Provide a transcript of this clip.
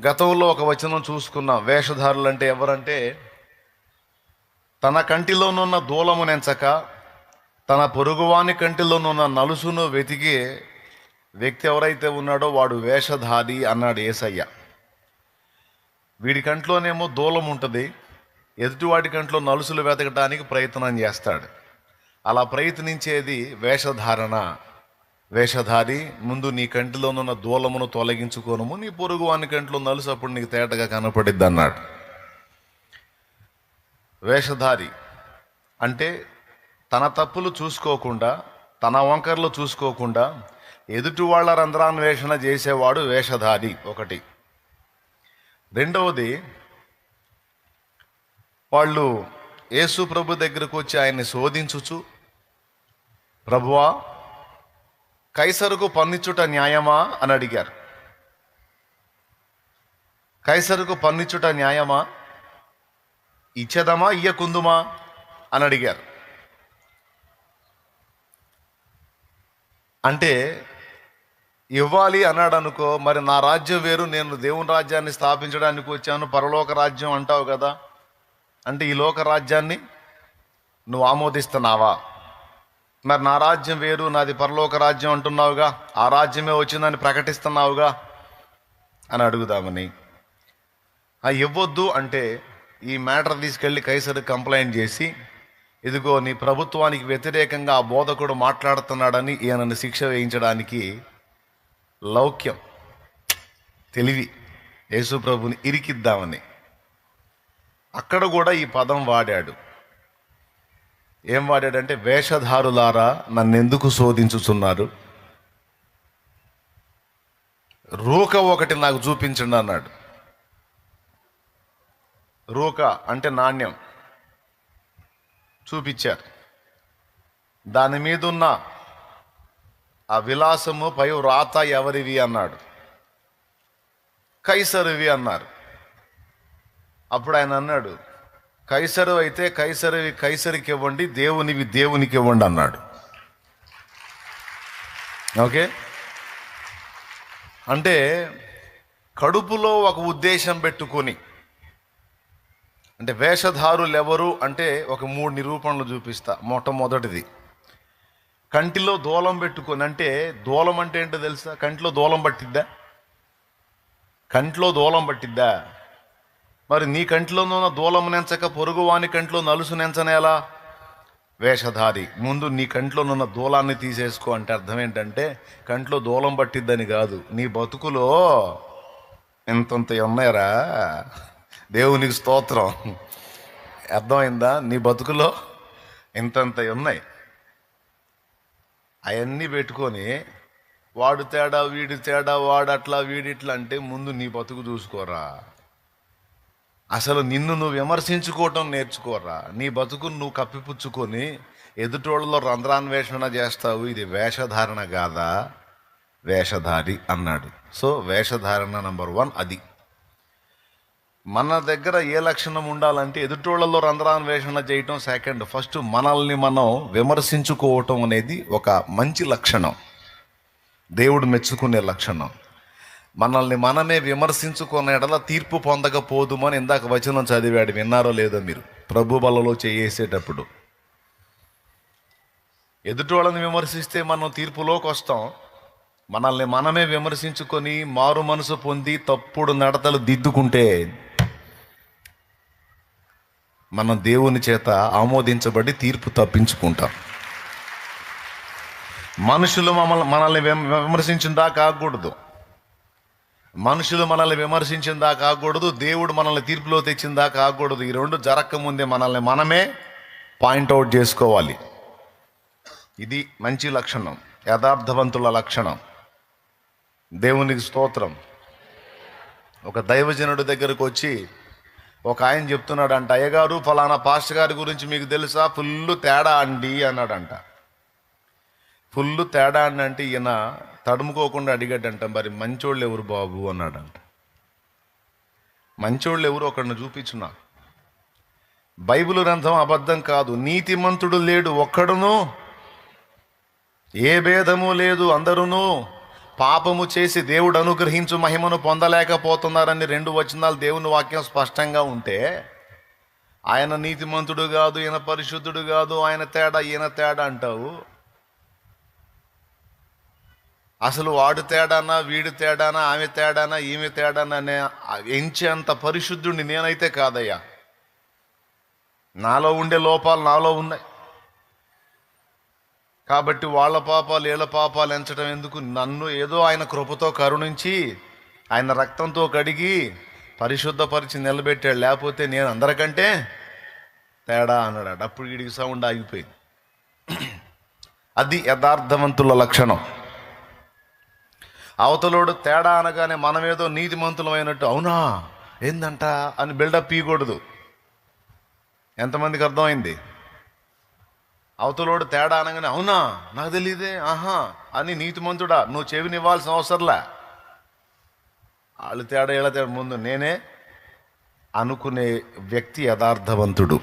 గతంలో ఒక వచనం చూసుకున్నాం. వేషధారులు అంటే ఎవరంటే, తన కంటిలోనున్న దూలము నెంచక తన పొరుగువాని కంటిలోనున్న నలుసును వెతికే వ్యక్తి ఎవరైతే ఉన్నాడో వాడు వేషధారి అన్నాడు యేసయ్య. వీడి కంట్లోనేమో దూలం ఉంటుంది, ఎదుటివాడి కంట్లో నలుసులు వెతకడానికి ప్రయత్నం చేస్తాడు. అలా ప్రయత్నించేది వేషధారణ. వేషధారి, ముందు నీ కంటిలోనున్న దూలమును తొలగించుకోనము, నీ పొరుగు వాని కంట్లో నలుసు అప్పుడు నీకు తేటగా కనపడిద్ది అన్నాడు. వేషధారి అంటే తన తప్పులు చూసుకోకుండా, తన వంకర్లు చూసుకోకుండా ఎదుటి వాళ్ళ రంధ్రాన్వేషణ చేసేవాడు వేషధారి ఒకటి. రెండవది, వాళ్ళు యేసు ప్రభు దగ్గరకు వచ్చి ఆయన్ని శోధించుచు, ప్రభువా, కైసరుకు పన్నిచ్చుట న్యాయమా అని అడిగారు. కైసరుకు పన్నిచ్చుట న్యాయమా, ఇచ్చేదమా ఇయ్యకుందుమా అని అడిగారు. అంటే ఇవ్వాలి అన్నాడు అనుకో, మరి నా రాజ్యం వేరు, నేను దేవుని రాజ్యాన్ని స్థాపించడానికి వచ్చాను, పరలోక రాజ్యం అంటావు కదా, అంటే ఈ లోక రాజ్యాన్ని నువ్వు ఆమోదిస్తున్నావా? మరి నా రాజ్యం వేరు, నాది పరలోక రాజ్యం అంటున్నావుగా, ఆ రాజ్యమే వచ్చిందని ప్రకటిస్తున్నావుగా అని అడుగుదామని. ఇవ్వద్దు అంటే ఈ మ్యాటర్ తీసుకెళ్ళి కైసరికి కంప్లైంట్ చేసి, ఇదిగో నీ ప్రభుత్వానికి వ్యతిరేకంగా ఆ బోధకుడు మాట్లాడుతున్నాడని ఈయనను శిక్ష వేయించడానికి లౌక్యం, తెలివి, యేసు ప్రభుని ఇరికిద్దామని అక్కడ కూడా ఈ పదం వాడాడు. ఏం వాడాడంటే, వేషధారులారా నన్నెందుకు శోధించుచున్నారు, రూక ఒకటి నాకు చూపించండి అన్నాడు. రూక అంటే నాణ్యం చూపించారు. దాని మీద ఉన్న ఆ విలాసము పై వ్రాత ఎవరివి అన్నాడు. కైసరువి అన్నారు. అప్పుడు ఆయన అన్నాడు, కైసరు అయితే కైసరువి కైసరికి ఇవ్వండి, దేవునివి దేవునికి ఇవ్వండి అన్నాడు. ఓకే, అంటే కడుపులో ఒక ఉద్దేశం పెట్టుకొని, అంటే వేషధారులు ఎవరు అంటే ఒక 3 నిరూపణలు చూపిస్తా. మొట్టమొదటిది, కంటిలో దూలం పెట్టుకొని. అంటే దూలం అంటే ఏంటో తెలుసా? కంటిలో దూలం పట్టిద్దా? కంట్లో దూలం పట్టిద్దా? మరి నీ కంటిలో ఉన్న దూలం నెంచక పొరుగు వాని కంట్లో నలుసు నెంచనేలా? వేషధారి, ముందు నీ కంట్లో ఉన్న దూలాన్ని తీసేసుకో. అంటే అర్థం ఏంటంటే, కంట్లో దూలం పట్టిద్దని కాదు, నీ బతుకులో ఎంతంత ఉన్నాయరా, దేవునికి స్తోత్రం. అర్థమైందా? నీ బతుకులో ఇంతంత ఉన్నాయి. అవన్నీ పెట్టుకొని వాడు తేడా వీడి తేడా, వాడు అట్లా వీడిట్లా అంటే ముందు నీ బతుకు చూసుకోరా. అసలు నిన్ను నువ్వు విమర్శించుకోవటం నేర్చుకోరా. నీ బతుకును నువ్వు కప్పిపుచ్చుకొని ఎదుటోళ్ళలో రంధ్రాన్వేషణ చేస్తావు. ఇది వేషధారణ కాదా? వేషధారి అన్నాడు. సో వేషధారణ నంబర్ 1 అది. మన దగ్గర ఏ లక్షణం ఉండాలంటే ఎదుటోళ్లలో రంధ్రాన్వేషణ చేయటం సెకండ్. ఫస్ట్ మనల్ని మనం విమర్శించుకోవటం అనేది ఒక మంచి లక్షణం, దేవుడు మెచ్చుకునే లక్షణం. మనల్ని మనమే విమర్శించుకున్న ఎడల తీర్పు పొందకపోదుమని ఇందాక వచనం చదివాడు, విన్నారో లేదో మీరు? ప్రభు బలలో చేసేటప్పుడు ఎదుటోళ్ళని విమర్శిస్తే మనం తీర్పులోకి వస్తాం. మనల్ని మనమే విమర్శించుకొని మారు మనసు పొంది తప్పుడు నడతలు దిద్దుకుంటే మనం దేవుని చేత ఆమోదించబడి తీర్పు తప్పించుకుంటాం. మనుషులు మనల్ని విమర్శించిందా కాకూడదు, మనుషులు మనల్ని విమర్శించిందా కాకూడదు, దేవుడు మనల్ని తీర్పులో తెచ్చిందా కాకూడదు. ఈ రెండు జరగకముందే మనల్ని మనమే పాయింట్అవుట్ చేసుకోవాలి. ఇది మంచి లక్షణం, యథార్థవంతుల లక్షణం. దేవునికి స్తోత్రం. ఒక దైవజనుడి దగ్గరకు వచ్చి ఒక ఆయన చెప్తున్నాడంట, అయ్యగారు ఫలానా పాస్టర్ గారి గురించి మీకు తెలుసా, ఫుల్ తేడా అండి అన్నాడంట. ఫుల్ తేడా అండి అంటే ఈయన తడుముకోకుండా అడిగాడంట, మరి మంచోళ్ళు ఎవరు బాబు అన్నాడంట. మంచోళ్ళు ఎవరు ఒకడిని చూపించున్నా. బైబిల్ గ్రంథం అబద్ధం కాదు. నీతిమంతుడు లేడు ఒక్కడును, ఏ భేదము లేదు, అందరూను పాపము చేసి దేవుడు అనుగ్రహించు మహిమను పొందలేకపోతున్నారని 2 వచనాలు దేవుని వాక్యం స్పష్టంగా ఉంటే, ఆయన నీతిమంతుడు కాదు, ఈయన పరిశుద్ధుడు కాదు, ఆయన తేడా ఈయన తేడా అంటావు. అసలు వాడు తేడానా, వీడు తేడానా, ఆమె తేడానా, ఈమె తేడానా అనే ఎంచేంత పరిశుద్ధుడిని నేనైతే కాదయ్యా. నాలో ఉండే లోపాలు నాలో ఉన్నాయి. కాబట్టి వాళ్ళ పాపాలు వీళ్ళ పాపాలు ఎంచడం ఎందుకు? నన్ను ఏదో ఆయన కృపతో కరుణించి ఆయన రక్తంతో కడిగి పరిశుద్ధపరిచి నిలబెట్టాడు. లేకపోతే నేను అందరికంటే తేడా అన్నాడు. అప్పుడు వీడికి సౌండ్ ఆగిపోయింది. అది యథార్థవంతుల లక్షణం. అవతలోడు తేడా అనగానే మనమేదో నీతిమంతులమైనట్టు అవునా ఏందంట అని బిల్డప్ ఇవ్వకూడదు. ఎంతమందికి అర్థమైంది? అవతలోడు తేడా అనగానే అవునా నాకు తెలియదే ఆహా అని నీతిమంతుడా నువ్వు చెవినివ్వాల్సిన అవసరంలే. వాళ్ళు తేడా వీళ్ళ తేడా ముందు నేనే అనుకునే వ్యక్తి యథార్థవంతుడు.